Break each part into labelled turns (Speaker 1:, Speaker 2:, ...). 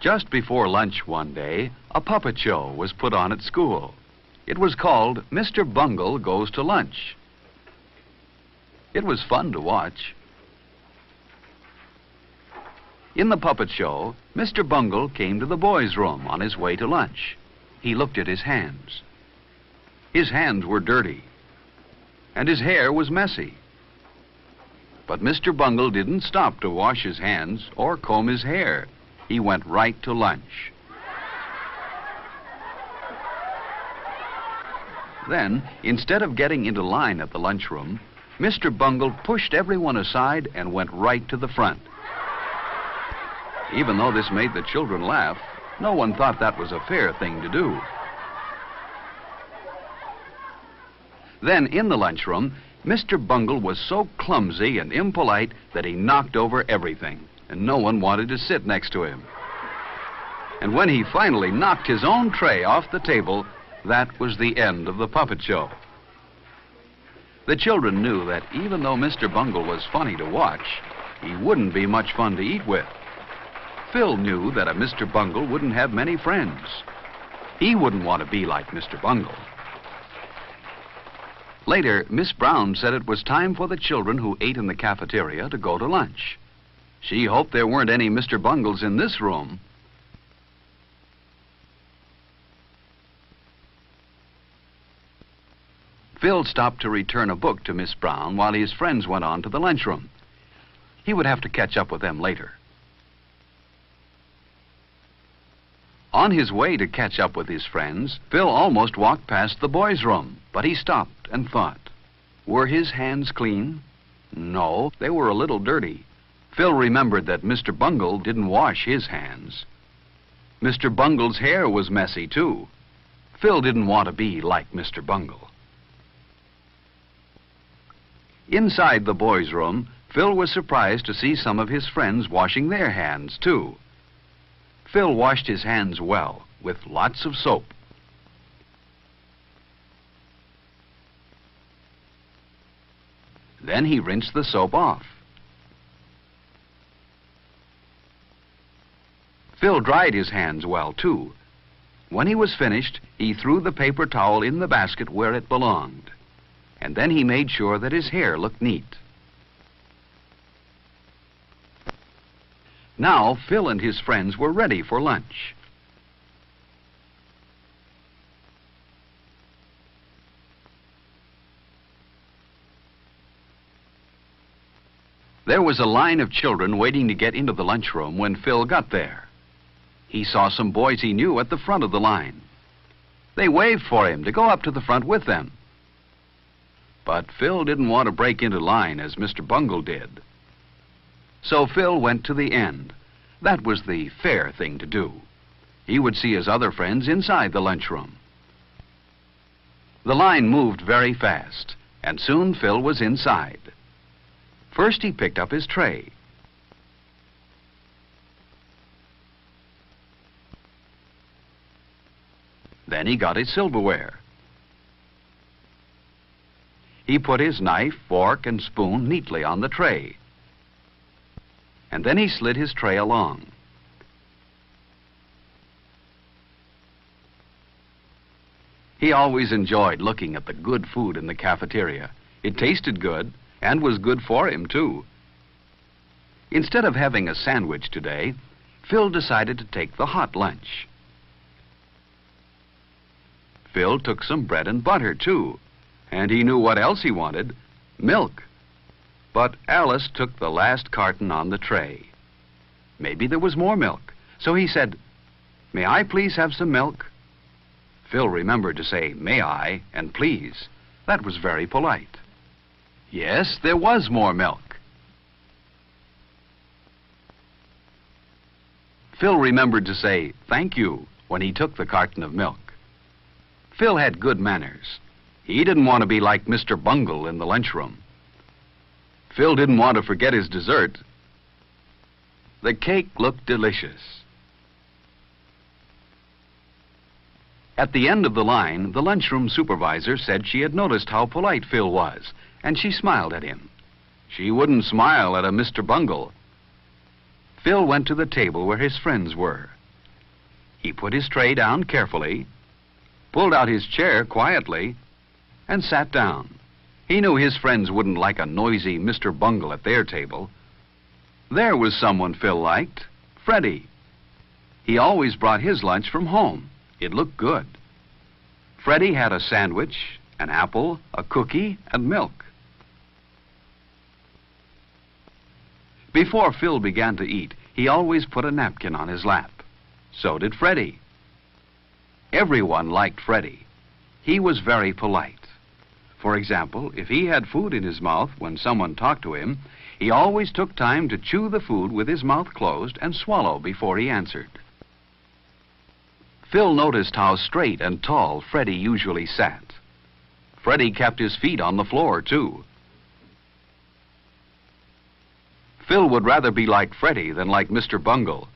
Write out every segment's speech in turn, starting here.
Speaker 1: Just before lunch one day, a puppet show was put on at school. It was called Mr. Bungle Goes to Lunch. It was fun to watch. In the puppet show, Mr. Bungle came to the boys' room on his way to lunch. He looked at his hands. His hands were dirty, and his hair was messy. But Mr. Bungle didn't stop to wash his hands or comb his hair. He went right to lunch. Then, instead of getting into line at the lunchroom, Mr. Bungle pushed everyone aside and went right to the front. Even though this made the children laugh, no one thought that was a fair thing to do. Then, in the lunchroom, Mr. Bungle was so clumsy and impolite that he knocked over everything, and no one wanted to sit next to him. And when he finally knocked his own tray off the table, that was the end of the puppet show. The children knew that even though Mr. Bungle was funny to watch, he wouldn't be much fun to eat with. Phil knew that a Mr. Bungle wouldn't have many friends. He wouldn't want to be like Mr. Bungle. Later, Miss Brown said it was time for the children who ate in the cafeteria to go to lunch. She hoped there weren't any Mr. Bungles in this room. Phil stopped to return a book to Miss Brown while his friends went on to the lunchroom. He would have to catch up with them later. On his way to catch up with his friends, Phil almost walked past the boys' room, but he stopped and thought. Were his hands clean? No, they were a little dirty. Phil remembered that Mr. Bungle didn't wash his hands. Mr. Bungle's hair was messy, too. Phil didn't want to be like Mr. Bungle. Inside the boys' room, Phil was surprised to see some of his friends washing their hands, too. Phil washed his hands well, with lots of soap. Then he rinsed the soap off. Phil dried his hands well, too. When he was finished, he threw the paper towel in the basket where it belonged. And then he made sure that his hair looked neat. Now, Phil and his friends were ready for lunch. There was a line of children waiting to get into the lunchroom when Phil got there. He saw some boys he knew at the front of the line. They waved for him to go up to the front with them. But Phil didn't want to break into line as Mr. Bungle did. So Phil went to the end. That was the fair thing to do. He would see his other friends inside the lunchroom. The line moved very fast, and soon Phil was inside. First he picked up his tray. Then he got his silverware. He put his knife, fork, and spoon neatly on the tray. And then he slid his tray along. He always enjoyed looking at the good food in the cafeteria. It tasted good, and was good for him, too. Instead of having a sandwich today, Phil decided to take the hot lunch. Phil took some bread and butter, too, and he knew what else he wanted: milk. But Alice took the last carton on the tray. Maybe there was more milk, so he said, "May I please have some milk?" Phil remembered to say, "May I?" and "please." That was very polite. Yes, there was more milk. Phil remembered to say, "Thank you," when he took the carton of milk. Phil had good manners. He didn't want to be like Mr. Bungle in the lunchroom. Phil didn't want to forget his dessert. The cake looked delicious. At the end of the line, the lunchroom supervisor said she had noticed how polite Phil was, and she smiled at him. She wouldn't smile at a Mr. Bungle. Phil went to the table where his friends were. He put his tray down carefully, pulled out his chair quietly, and sat down. He knew his friends wouldn't like a noisy Mr. Bungle at their table. There was someone Phil liked, Freddie. He always brought his lunch from home. It looked good. Freddie had a sandwich, an apple, a cookie, and milk. Before Phil began to eat, he always put a napkin on his lap. So did Freddie. Everyone liked Freddie. He was very polite. For example, if he had food in his mouth when someone talked to him, he always took time to chew the food with his mouth closed and swallow before he answered. Phil noticed how straight and tall Freddie usually sat. Freddie kept his feet on the floor, too. Phil would rather be like Freddie than like Mr. Bungle.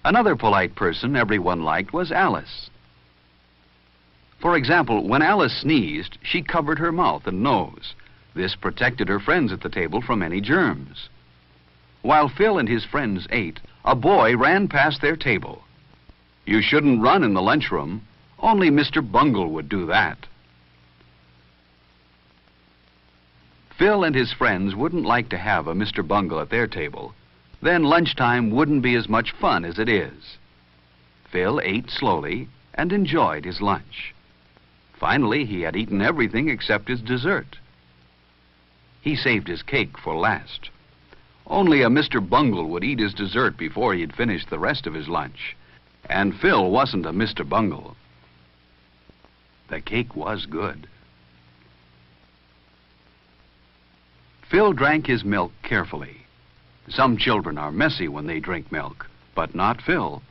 Speaker 1: Another polite person everyone liked was Alice. For example, when Alice sneezed, she covered her mouth and nose. This protected her friends at the table from any germs. While Phil and his friends ate, a boy ran past their table. You shouldn't run in the lunchroom. Only Mr. Bungle would do that. Phil and his friends wouldn't like to have a Mr. Bungle at their table. Then lunchtime wouldn't be as much fun as it is. Phil ate slowly and enjoyed his lunch. Finally, he had eaten everything except his dessert. He saved his cake for last. Only a Mr. Bungle would eat his dessert before he had finished the rest of his lunch. And Phil wasn't a Mr. Bungle. The cake was good. Phil drank his milk carefully. Some children are messy when they drink milk, but not Phil.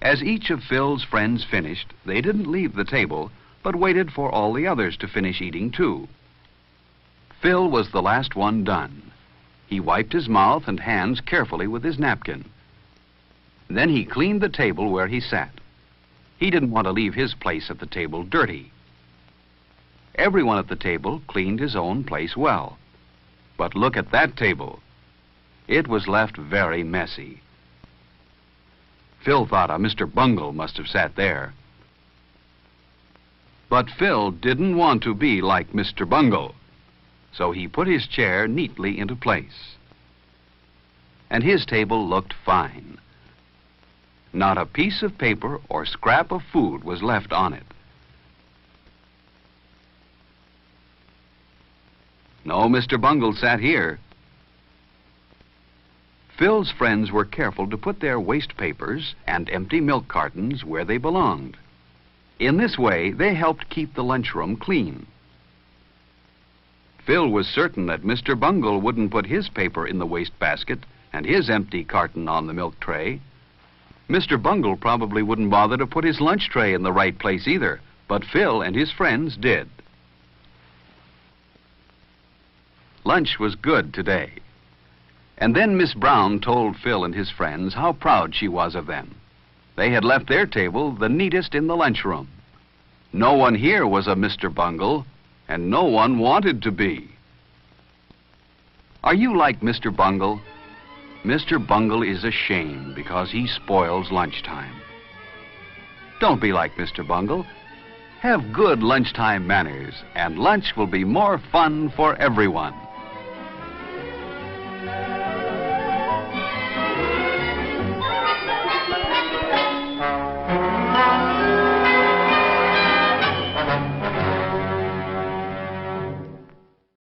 Speaker 1: As each of Phil's friends finished, they didn't leave the table, but waited for all the others to finish eating too. Phil was the last one done. He wiped his mouth and hands carefully with his napkin. Then he cleaned the table where he sat. He didn't want to leave his place at the table dirty. Everyone at the table cleaned his own place well. But look at that table. It was left very messy. Phil thought a Mr. Bungle must have sat there. But Phil didn't want to be like Mr. Bungle, so he put his chair neatly into place. And his table looked fine. Not a piece of paper or scrap of food was left on it. No Mr. Bungle sat here. Phil's friends were careful to put their waste papers and empty milk cartons where they belonged. In this way, they helped keep the lunchroom clean. Phil was certain that Mr. Bungle wouldn't put his paper in the waste basket and his empty carton on the milk tray. Mr. Bungle probably wouldn't bother to put his lunch tray in the right place either, but Phil and his friends did. Lunch was good today. And then Miss Brown told Phil and his friends how proud she was of them. They had left their table the neatest in the lunchroom. No one here was a Mr. Bungle, and no one wanted to be. Are you like Mr. Bungle? Mr. Bungle is a shame because he spoils lunchtime. Don't be like Mr. Bungle. Have good lunchtime manners, and lunch will be more fun for everyone.